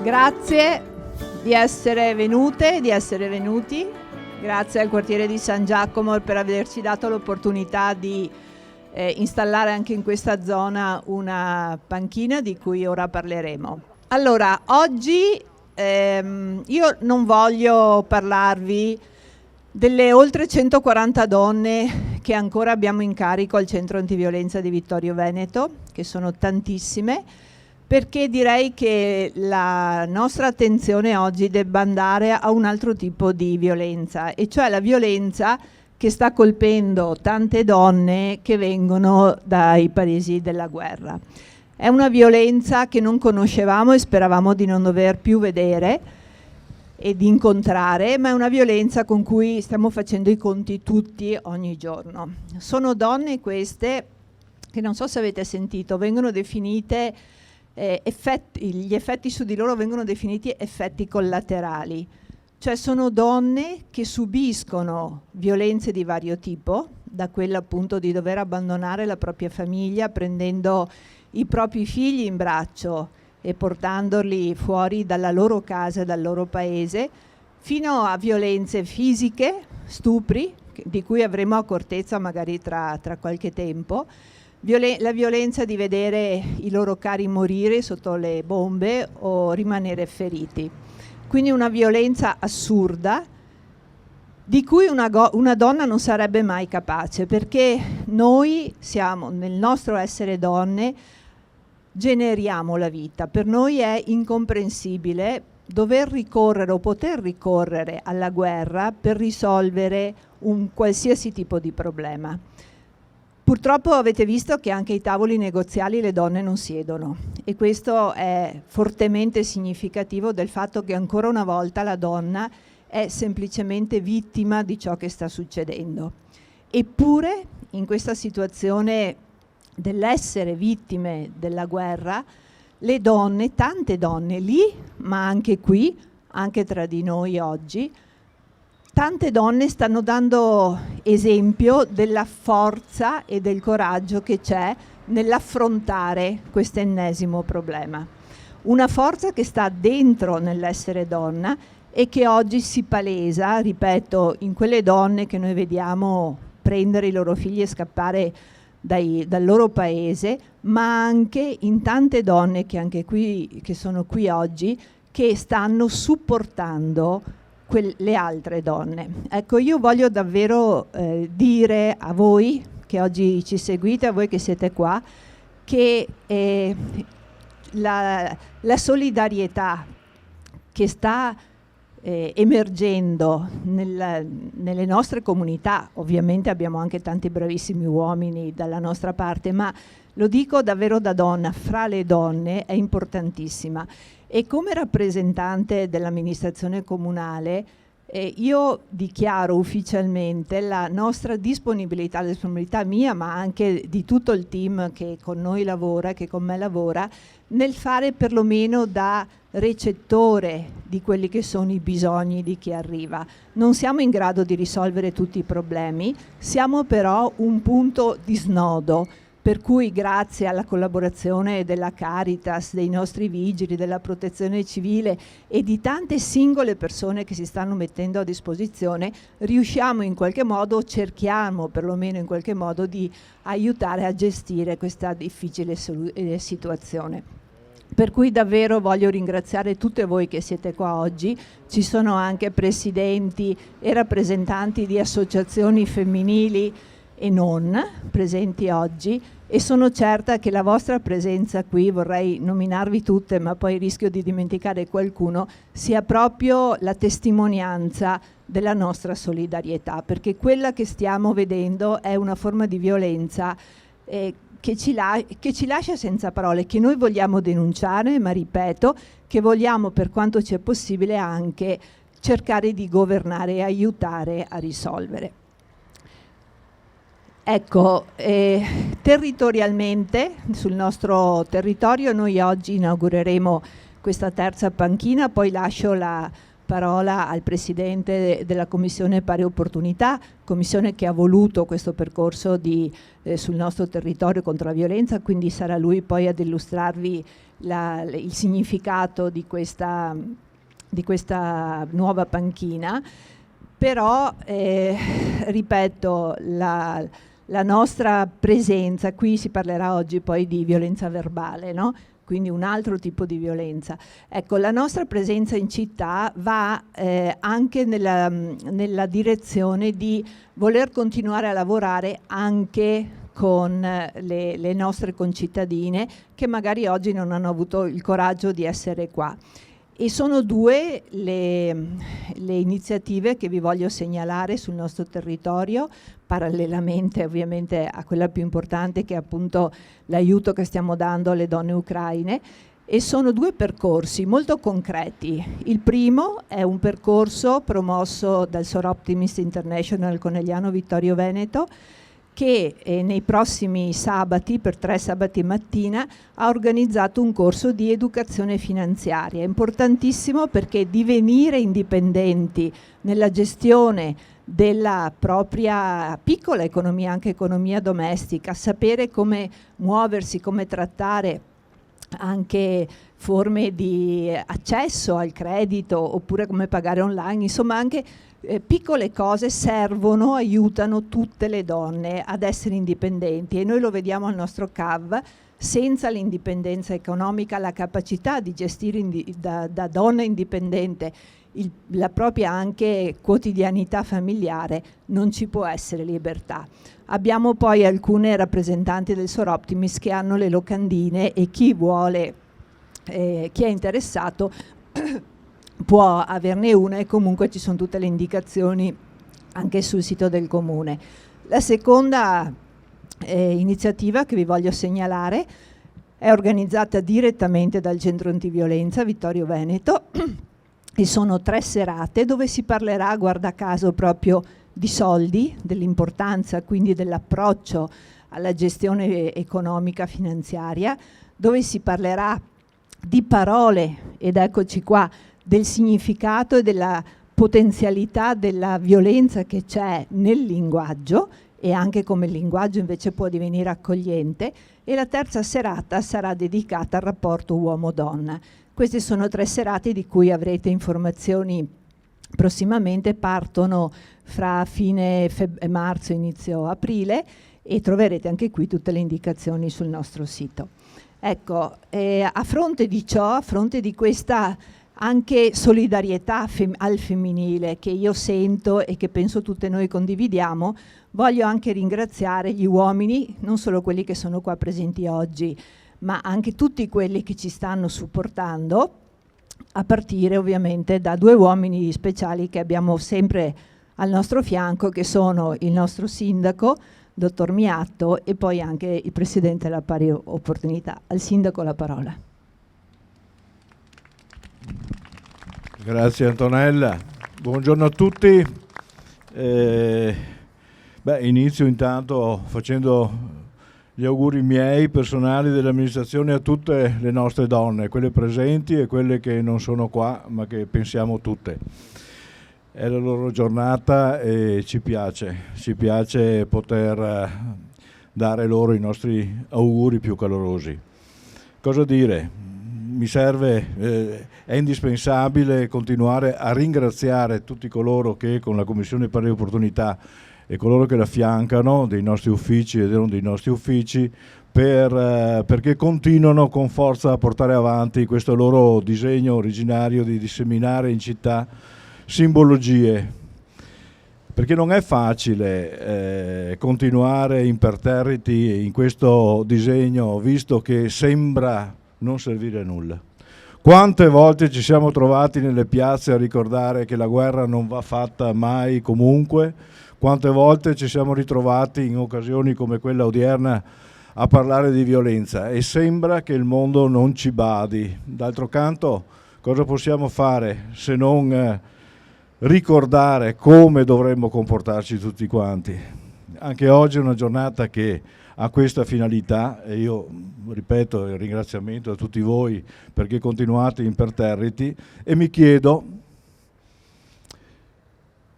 Grazie di essere venute, di essere venuti. Grazie al quartiere di San Giacomo per averci dato l'opportunità di installare anche in questa zona una panchina di cui ora parleremo. Allora, oggi io non voglio parlarvi delle oltre 140 donne che ancora abbiamo in carico al centro antiviolenza di Vittorio Veneto, che sono tantissime, perché direi che la nostra attenzione oggi debba andare a un altro tipo di violenza, e cioè la violenza che sta colpendo tante donne che vengono dai paesi della guerra. È una violenza che non conoscevamo e speravamo di non dover più vedere e di incontrare, ma è una violenza con cui stiamo facendo i conti tutti ogni giorno. Sono donne queste che, non so se avete sentito, vengono definite gli effetti su di loro vengono definiti effetti collaterali, cioè sono donne che subiscono violenze di vario tipo, da quella appunto di dover abbandonare la propria famiglia prendendo i propri figli in braccio e portandoli fuori dalla loro casa e dal loro paese, fino a violenze fisiche, stupri, di cui avremo accortezza magari tra qualche tempo, la violenza di vedere i loro cari morire sotto le bombe o rimanere feriti. Quindi una violenza assurda di cui una donna non sarebbe mai capace, perché noi siamo, nel nostro essere donne, generiamo la vita. Per noi è incomprensibile dover ricorrere o poter ricorrere alla guerra per risolvere un qualsiasi tipo di problema. Purtroppo avete visto che anche ai tavoli negoziali le donne non siedono, e questo è fortemente significativo del fatto che ancora una volta la donna è semplicemente vittima di ciò che sta succedendo. Eppure in questa situazione dell'essere vittime della guerra, le donne, tante donne lì, ma anche qui, anche tra di noi oggi, tante donne stanno dando esempio della forza e del coraggio che c'è nell'affrontare questo ennesimo problema. Una forza che sta dentro nell'essere donna e che oggi si palesa, ripeto, in quelle donne che noi vediamo prendere i loro figli e scappare dal loro paese, ma anche in tante donne che anche qui, che sono qui oggi, che stanno supportando le altre donne. Ecco, io voglio davvero dire a voi che oggi ci seguite, a voi che siete qua, che la solidarietà che sta emergendo nelle nostre comunità, ovviamente abbiamo anche tanti bravissimi uomini dalla nostra parte, ma lo dico davvero da donna, fra le donne è importantissima. E come rappresentante dell'amministrazione comunale io dichiaro ufficialmente la nostra disponibilità, la disponibilità mia ma anche di tutto il team che con noi lavora, che con me lavora, nel fare perlomeno da recettore di quelli che sono i bisogni di chi arriva. Non siamo in grado di risolvere tutti i problemi, siamo però un punto di snodo, per cui grazie alla collaborazione della Caritas, dei nostri vigili, della Protezione Civile e di tante singole persone che si stanno mettendo a disposizione, riusciamo in qualche modo, cerchiamo perlomeno in qualche modo di aiutare a gestire questa difficile situazione. Per cui davvero voglio ringraziare tutte voi che siete qua oggi. Ci sono anche presidenti e rappresentanti di associazioni femminili e non presenti oggi, e sono certa che la vostra presenza qui, vorrei nominarvi tutte ma poi rischio di dimenticare qualcuno, sia proprio la testimonianza della nostra solidarietà, perché quella che stiamo vedendo è una forma di violenza che ci lascia senza parole, che noi vogliamo denunciare, ma ripeto, che vogliamo per quanto ci è possibile anche cercare di governare e aiutare a risolvere. Ecco, territorialmente, sul nostro territorio, noi oggi inaugureremo questa terza panchina, poi lascio la parola al Presidente della Commissione Pari Opportunità, commissione che ha voluto questo percorso sul nostro territorio contro la violenza, quindi sarà lui poi ad illustrarvi il significato di questa nuova panchina, però ripeto, la nostra presenza, qui si parlerà oggi poi di violenza verbale, no? Quindi un altro tipo di violenza. Ecco, la nostra presenza in città va anche nella direzione di voler continuare a lavorare anche con le nostre concittadine che magari oggi non hanno avuto il coraggio di essere qua. E sono due le iniziative che vi voglio segnalare sul nostro territorio, parallelamente ovviamente a quella più importante che è appunto l'aiuto che stiamo dando alle donne ucraine, e sono due percorsi molto concreti. Il primo è un percorso promosso dal Soroptimist International Conegliano Vittorio Veneto, che nei prossimi sabati, per 3 sabati mattina, ha organizzato un corso di educazione finanziaria. È importantissimo perché divenire indipendenti nella gestione della propria piccola economia, anche economia domestica, sapere come muoversi, come trattare anche forme di accesso al credito, oppure come pagare online, insomma anche piccole cose servono, aiutano tutte le donne ad essere indipendenti, e noi lo vediamo al nostro CAV. Senza l'indipendenza economica, la capacità di gestire da donna indipendente la propria anche quotidianità familiare, non ci può essere libertà. Abbiamo poi alcune rappresentanti del Soroptimist che hanno le locandine, e chi vuole, chi è interessato può averne una, e comunque ci sono tutte le indicazioni anche sul sito del comune. La seconda iniziativa che vi voglio segnalare è organizzata direttamente dal Centro Antiviolenza Vittorio Veneto e sono 3 serate dove si parlerà, guarda caso, proprio di soldi, dell'importanza quindi dell'approccio alla gestione economica finanziaria, dove si parlerà di parole, ed eccoci qua, del significato e della potenzialità della violenza che c'è nel linguaggio, e anche come il linguaggio invece può divenire accogliente. E la terza serata sarà dedicata al rapporto uomo-donna. Queste sono 3 serate di cui avrete informazioni prossimamente, partono fra fine marzo e inizio aprile, e troverete anche qui tutte le indicazioni sul nostro sito. Ecco, a fronte di ciò, a fronte di questa anche solidarietà al femminile che io sento e che penso tutte noi condividiamo, voglio anche ringraziare gli uomini, non solo quelli che sono qua presenti oggi, ma anche tutti quelli che ci stanno supportando, a partire ovviamente da 2 uomini speciali che abbiamo sempre al nostro fianco, che sono il nostro sindaco, dottor Miatto, e poi anche il presidente della pari opportunità. Al sindaco la parola. Grazie Antonella, buongiorno a tutti. Inizio intanto facendo gli auguri miei personali dell'amministrazione a tutte le nostre donne, quelle presenti e quelle che non sono qua ma che pensiamo tutte. È la loro giornata e ci piace poter dare loro i nostri auguri più calorosi. Cosa dire? Mi serve, è indispensabile continuare a ringraziare tutti coloro che con la Commissione Pari Opportunità e coloro che la affiancano, dei nostri uffici e non dei nostri uffici, perché continuano con forza a portare avanti questo loro disegno originario di disseminare in città simbologie, perché non è facile continuare imperterriti in questo disegno, visto che sembra non servire a nulla. Quante volte ci siamo trovati nelle piazze a ricordare che la guerra non va fatta mai comunque, quante volte ci siamo ritrovati in occasioni come quella odierna a parlare di violenza, e sembra che il mondo non ci badi. D'altro canto, cosa possiamo fare se non ricordare come dovremmo comportarci tutti quanti? Anche oggi è una giornata che ha questa finalità, e io ripeto il ringraziamento a tutti voi perché continuate imperterriti, e mi chiedo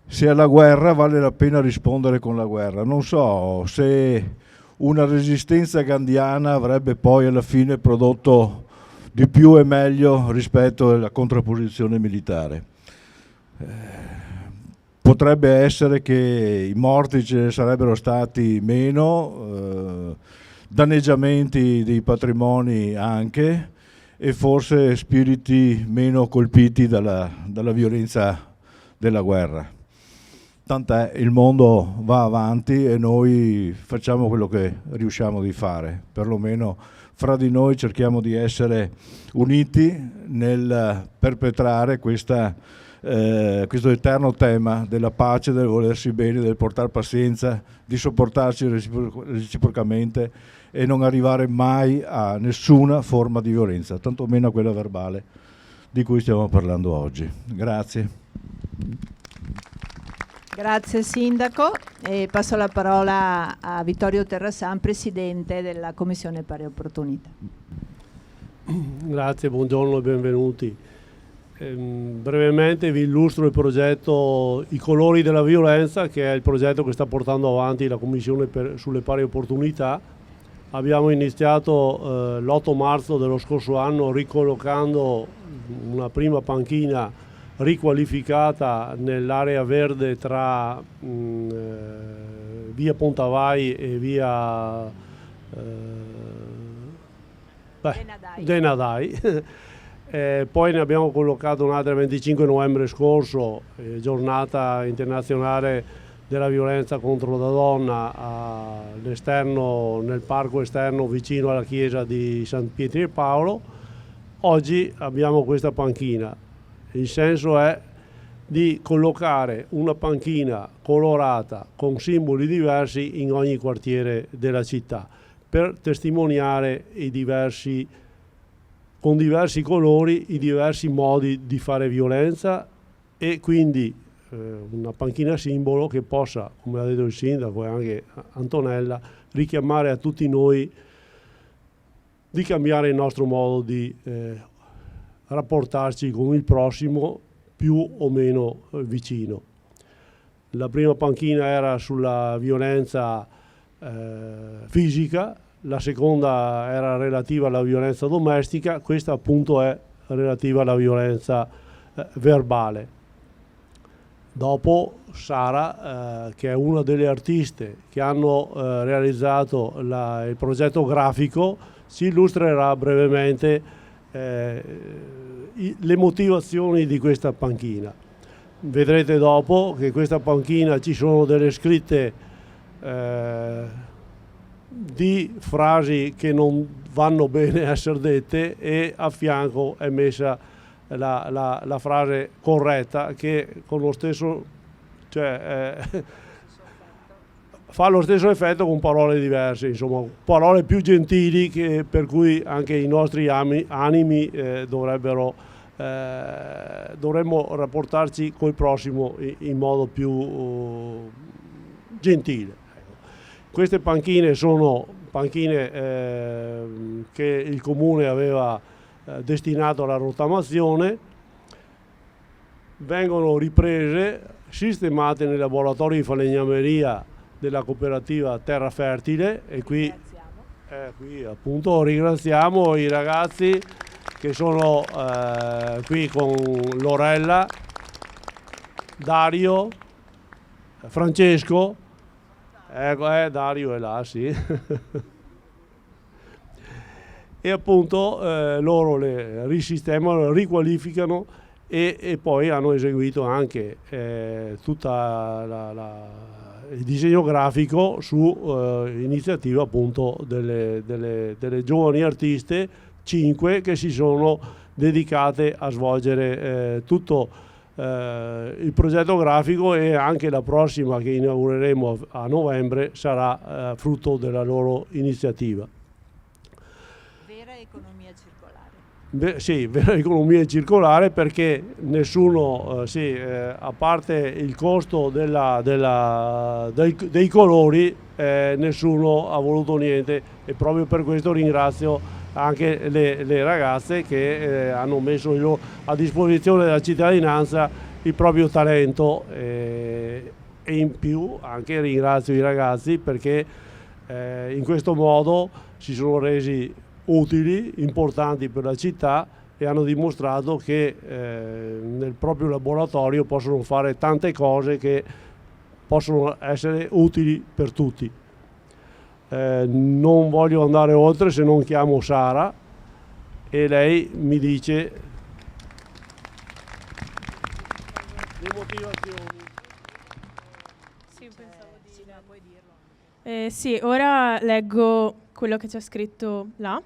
se alla guerra vale la pena rispondere con la guerra. Non so se una resistenza gandhiana avrebbe poi alla fine prodotto di più e meglio rispetto alla contrapposizione militare. Potrebbe essere che i morti ce ne sarebbero stati meno, danneggiamenti dei patrimoni anche, e forse spiriti meno colpiti dalla violenza della guerra. Tant'è, il mondo va avanti e noi facciamo quello che riusciamo di fare, perlomeno fra di noi cerchiamo di essere uniti nel perpetrare questo eterno tema della pace, del volersi bene, del portare pazienza, di sopportarci reciprocamente e non arrivare mai a nessuna forma di violenza, tantomeno a quella verbale di cui stiamo parlando oggi. Grazie. Grazie Sindaco, e passo la parola a Vittorio Terrassan, Presidente della Commissione Pari Opportunità. Grazie, buongiorno e benvenuti. Brevemente vi illustro il progetto I colori della violenza, che è il progetto che sta portando avanti la Commissione sulle Pari Opportunità. Abbiamo iniziato l'8 marzo dello scorso anno ricollocando una prima panchina riqualificata nell'area verde tra via Pontavai e via Denadai. Poi ne abbiamo collocato un'altra il 25 novembre scorso, giornata internazionale della violenza contro la donna all'esterno, nel parco esterno vicino alla chiesa di San Pietro e Paolo. Oggi abbiamo questa panchina. Il senso è di collocare una panchina colorata con simboli diversi in ogni quartiere della città per testimoniare con diversi colori i diversi modi di fare violenza, e quindi una panchina simbolo che possa, come ha detto il sindaco e anche Antonella, richiamare a tutti noi di cambiare il nostro modo di rapportarci con il prossimo più o meno vicino. La prima panchina era sulla violenza fisica, la seconda era relativa alla violenza domestica, questa appunto è relativa alla violenza verbale. Dopo Sara, che è una delle artiste che hanno realizzato il progetto grafico, ci illustrerà brevemente le motivazioni di questa panchina. Vedrete dopo che questa panchina ci sono delle scritte di frasi che non vanno bene essere dette, e a fianco è messa la frase corretta che con lo stesso, fa lo stesso effetto con parole diverse, insomma parole più gentili, per cui anche i nostri animi dovremmo rapportarci col prossimo in modo più gentile. Queste panchine sono panchine che il Comune aveva destinato alla rottamazione, vengono riprese, sistemate nei laboratori di falegnameria della cooperativa Terra Fertile, e qui appunto ringraziamo i ragazzi che sono qui con Lorella, Dario, Francesco, Dario è là, sì. E appunto loro le risistemano, riqualificano e poi hanno eseguito anche tutta il disegno grafico su iniziativa appunto delle giovani artiste, 5, che si sono dedicate a svolgere tutto il progetto grafico, e anche la prossima che inaugureremo a novembre sarà frutto della loro iniziativa. Vera economia circolare. Sì, vera economia circolare, perché nessuno, a parte il costo dei colori, nessuno ha voluto niente, e proprio per questo ringrazio anche le ragazze che hanno messo a disposizione della cittadinanza il proprio talento, e in più anche ringrazio i ragazzi perché in questo modo si sono resi utili, importanti per la città, e hanno dimostrato che nel proprio laboratorio possono fare tante cose che possono essere utili per tutti. Non voglio andare oltre, se non chiamo Sara e lei mi dice le motivazioni. Sì, pensavo di sì, ora leggo quello che c'è scritto là.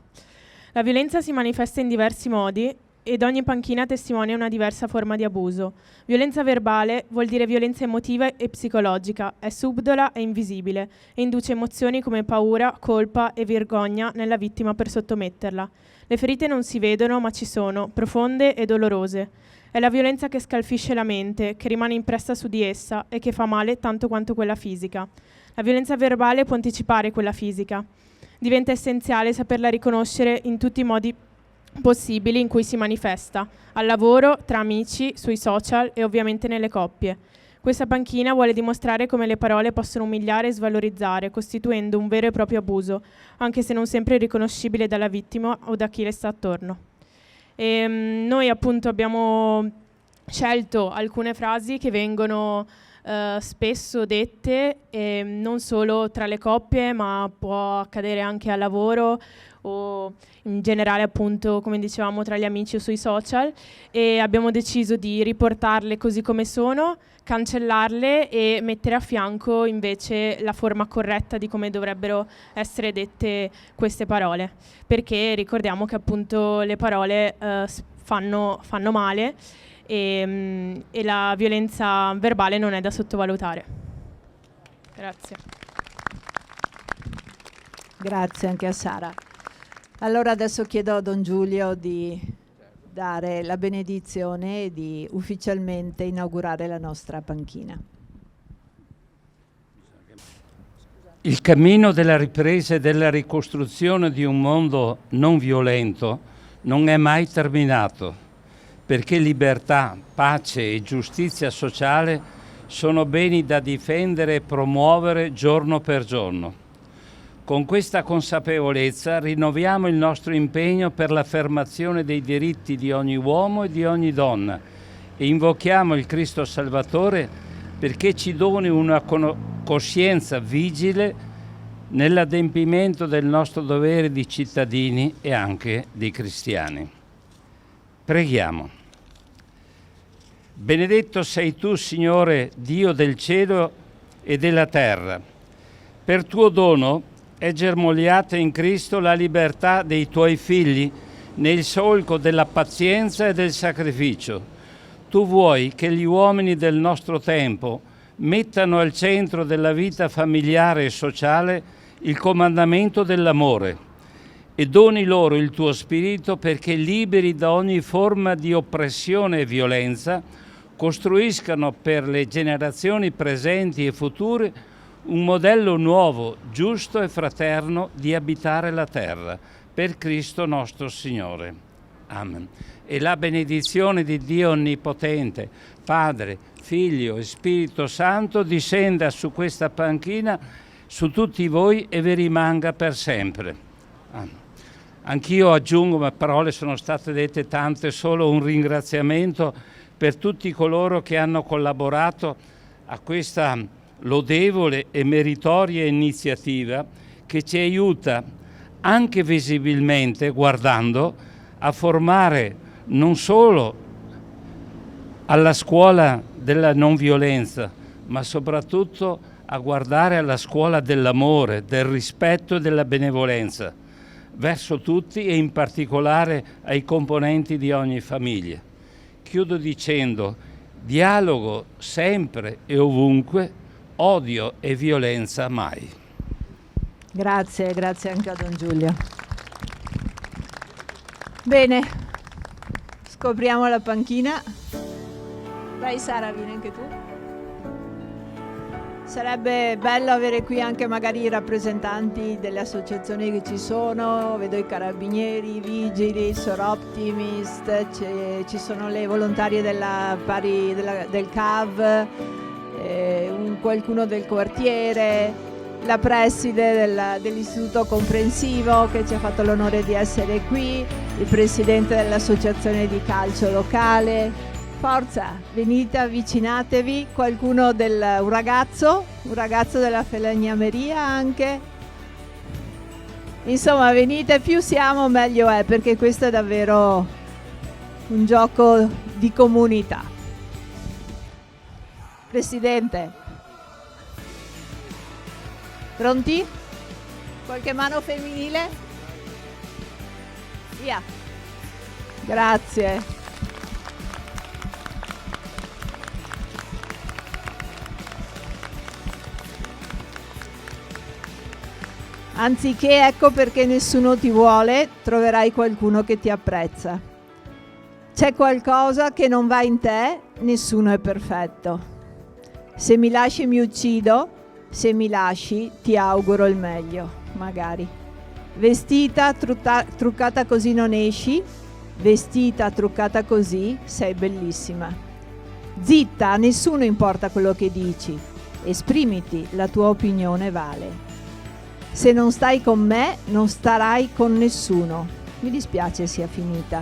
La violenza si manifesta in diversi modi ed ogni panchina testimonia una diversa forma di abuso. Violenza verbale vuol dire violenza emotiva e psicologica, è subdola e invisibile e induce emozioni come paura, colpa e vergogna nella vittima per sottometterla. Le ferite non si vedono ma ci sono, profonde e dolorose. È la violenza che scalfisce la mente, che rimane impressa su di essa e che fa male tanto quanto quella fisica. La violenza verbale può anticipare quella fisica. Diventa essenziale saperla riconoscere in tutti i modi possibili in cui si manifesta, al lavoro, tra amici, sui social e ovviamente nelle coppie. Questa panchina vuole dimostrare come le parole possono umiliare e svalorizzare, costituendo un vero e proprio abuso, anche se non sempre riconoscibile dalla vittima o da chi le sta attorno. Noi appunto abbiamo scelto alcune frasi che vengono spesso dette, non solo tra le coppie, ma può accadere anche al lavoro o in generale appunto, come dicevamo, tra gli amici o sui social, e abbiamo deciso di riportarle così come sono, cancellarle e mettere a fianco invece la forma corretta di come dovrebbero essere dette queste parole, perché ricordiamo che appunto le parole fanno male e la violenza verbale non è da sottovalutare. Grazie. Grazie anche a Sara. Allora adesso chiedo a Don Giulio di dare la benedizione e di ufficialmente inaugurare la nostra panchina. Il cammino della ripresa e della ricostruzione di un mondo non violento non è mai terminato, perché libertà, pace e giustizia sociale sono beni da difendere e promuovere giorno per giorno. Con questa consapevolezza rinnoviamo il nostro impegno per l'affermazione dei diritti di ogni uomo e di ogni donna e invochiamo il Cristo Salvatore perché ci doni una coscienza vigile nell'adempimento del nostro dovere di cittadini e anche di cristiani. Preghiamo. Benedetto sei tu, Signore, Dio del cielo e della terra. Per tuo dono è germogliata in Cristo la libertà dei tuoi figli nel solco della pazienza e del sacrificio. Tu vuoi che gli uomini del nostro tempo mettano al centro della vita familiare e sociale il comandamento dell'amore e doni loro il tuo spirito perché, liberi da ogni forma di oppressione e violenza, costruiscano per le generazioni presenti e future un modello nuovo, giusto e fraterno di abitare la terra, per Cristo nostro Signore. Amen. E la benedizione di Dio Onnipotente, Padre, Figlio e Spirito Santo, discenda su questa panchina, su tutti voi e vi rimanga per sempre. Amen. Anch'io aggiungo, ma parole sono state dette tante, solo un ringraziamento per tutti coloro che hanno collaborato a questa lodevole e meritoria iniziativa che ci aiuta anche visibilmente, guardando, a formare non solo alla scuola della non violenza, ma soprattutto a guardare alla scuola dell'amore, del rispetto e della benevolenza verso tutti e in particolare ai componenti di ogni famiglia. Chiudo dicendo: dialogo sempre e ovunque, odio e violenza mai. Grazie, grazie anche a Don Giulio. Bene, scopriamo la panchina. Vai Sara, vieni anche tu. Sarebbe bello avere qui anche magari i rappresentanti delle associazioni che ci sono, vedo i carabinieri, i vigili, Sor Optimist, ci sono le volontarie del CAV, qualcuno del quartiere, la preside dell'Istituto Comprensivo che ci ha fatto l'onore di essere qui, il presidente dell'associazione di calcio locale. Forza, venite, avvicinatevi, qualcuno un ragazzo della Falegnameria anche. Insomma, venite, più siamo meglio è, perché questo è davvero un gioco di comunità. Presidente, pronti? Qualche mano femminile? Via. Grazie. Anziché ecco perché nessuno ti vuole, troverai qualcuno che ti apprezza. C'è qualcosa che non va in te, nessuno è perfetto. Se mi lasci mi uccido, se mi lasci ti auguro il meglio, magari. Vestita, truccata così non esci, vestita, truccata così sei bellissima. Zitta, a nessuno importa quello che dici, esprimiti, la tua opinione vale. Se non stai con me, non starai con nessuno. Mi dispiace sia finita.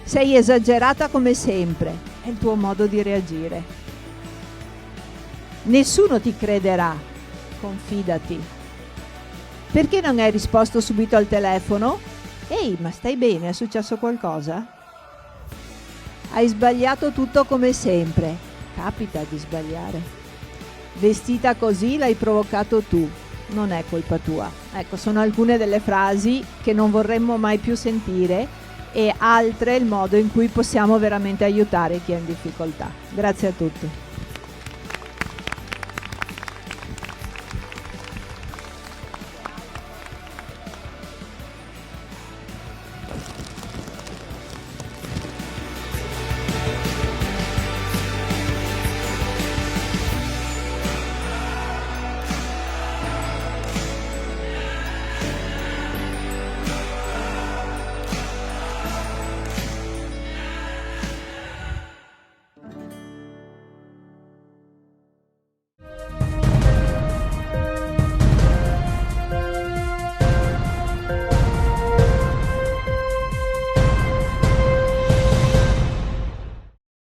Sei esagerata come sempre, è il tuo modo di reagire. Nessuno ti crederà, confidati. Perché non hai risposto subito al telefono? Ehi, ma stai bene? È successo qualcosa? Hai sbagliato tutto come sempre. Capita di sbagliare. Vestita così l'hai provocato tu. Non è colpa tua. Ecco, sono alcune delle frasi che non vorremmo mai più sentire e altre il modo in cui possiamo veramente aiutare chi è in difficoltà. Grazie a tutti.